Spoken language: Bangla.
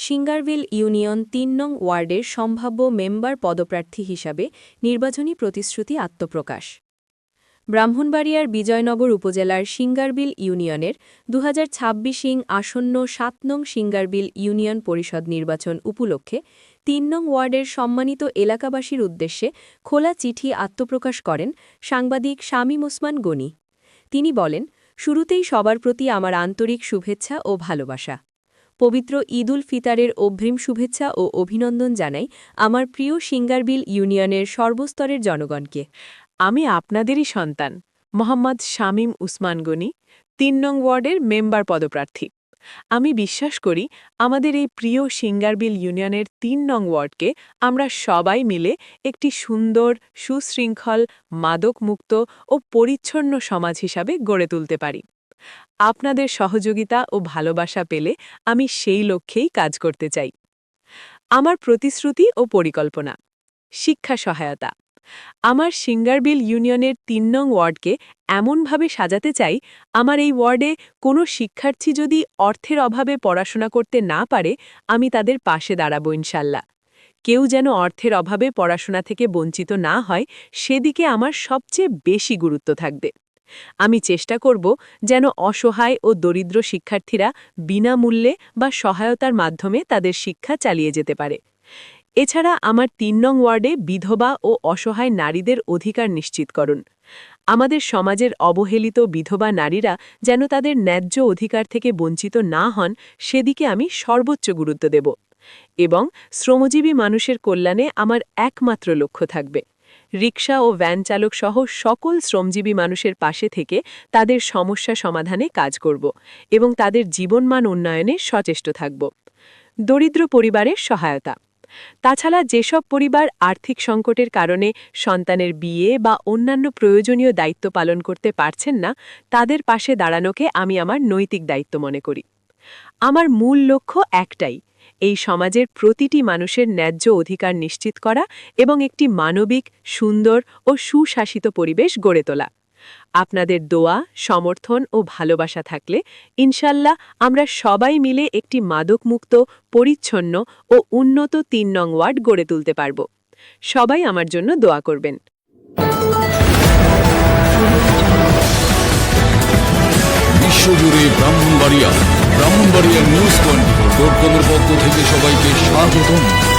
সিঙ্গারবিল ইউনিয়ন ৩ নং ওয়ার্ডের সম্ভাব্য মেম্বার পদপ্রার্থী হিসাবে নির্বাচনী প্রতিশ্রুতি আত্মপ্রকাশ। ব্রাহ্মণবাড়িয়ার বিজয়নগর উপজেলার সিঙ্গারবিল ইউনিয়নের ২০২৬ আসন্ন ৭ নং সিঙ্গারবিল ইউনিয়ন পরিষদ নির্বাচন উপলক্ষে ৩ নং ওয়ার্ডের সম্মানিত এলাকাবাসীর উদ্দেশ্যে খোলা চিঠি আত্মপ্রকাশ করেন সাংবাদিক শামীম ওসমান গনি। তিনি বলেন, শুরুতেই সবার প্রতি আমার আন্তরিক শুভেচ্ছা ও ভালোবাসা। পবিত্র ঈদ উল ফিতরের অগ্রিম শুভেচ্ছা ও অভিনন্দন জানাই আমার প্রিয় সিঙ্গারবিল ইউনিয়নের সর্বস্তরের জনগণকে। আমি আপনাদেরই সন্তান মোহাম্মদ শামীম উসমান গনি, ৩ নং ওয়ার্ডের মেম্বার পদপ্রার্থী। আমি বিশ্বাস করি আমাদের এই প্রিয় সিঙ্গারবিল ইউনিয়নের ৩ নং ওয়ার্ডকে আমরা সবাই মিলে একটি সুন্দর, সুশৃঙ্খল, মাদকমুক্ত ও পরিচ্ছন্ন সমাজ হিসাবে গড়ে তুলতে পারি। আপনাদের সহযোগিতা ও ভালোবাসা পেলে আমি সেই লক্ষ্যেই কাজ করতে চাই। আমার প্রতিশ্রুতি ও পরিকল্পনা। শিক্ষা সহায়তা। আমার সিঙ্গারবিল ইউনিয়নের ৩ নং ওয়ার্ডকে এমনভাবে সাজাতে চাই, আমার এই ওয়ার্ডে কোনো শিক্ষার্থী যদি অর্থের অভাবে পড়াশোনা করতে না পারে, আমি তাদের পাশে দাঁড়াবো ইনশাল্লাহ। কেউ যেন অর্থের অভাবে পড়াশোনা থেকে বঞ্চিত না হয়, সেদিকে আমার সবচেয়ে বেশি গুরুত্ব থাকবে। আমি চেষ্টা করব যেন অসহায় ও দরিদ্র শিক্ষার্থীরা বিনামূল্যে বা সহায়তার মাধ্যমে তাদের শিক্ষা চালিয়ে যেতে পারে। এছাড়া আমার ৩ নং ওয়ার্ডে বিধবা ও অসহায় নারীদের অধিকার নিশ্চিতকরণ। আমাদের সমাজের অবহেলিত বিধবা নারীরা যেন তাদের ন্যায্য অধিকার থেকে বঞ্চিত না হন, সেদিকে আমি সর্বোচ্চ গুরুত্ব দেব। এবং শ্রমজীবী মানুষের কল্যাণে আমার একমাত্র লক্ষ্য থাকবে। রিকশা ও ভ্যান চালক সহ সকল শ্রমজীবী মানুষের পাশে থেকে তাদের সমস্যা সমাধানে কাজ করব এবং তাদের জীবনমান উন্নয়নে সচেষ্ট থাকব। দরিদ্র পরিবারের সহায়তা। তাছাড়া যেসব পরিবার আর্থিক সংকটের কারণে সন্তানের বিয়ে বা অন্যান্য প্রয়োজনীয় দায়িত্ব পালন করতে পারছেন না, তাদের পাশে দাঁড়ানোকে আমি আমার নৈতিক দায়িত্ব মনে করি। আমার মূল লক্ষ্য একটাই, এই সমাজের প্রতিটি মানুষের ন্যায্য অধিকার নিশ্চিত করা এবং একটি মানবিক, সুন্দর ও সুশাসিত পরিবেশ গড়ে তোলা। আপনাদের দোয়া, সমর্থন ও ভালোবাসা থাকলে ইনশাল্লাহ আমরা সবাই মিলে একটি মাদকমুক্ত, পরিচ্ছন্ন ও উন্নত ৩ নং ওয়ার্ড গড়ে তুলতে পারব। সবাই আমার জন্য দোয়া করবেন। বিশ্বজুড়ে ব্রাহ্মণবাড়িয়া নিউজ 24.com-এর পক্ষ থেকে সবাইকে স্বাগতম।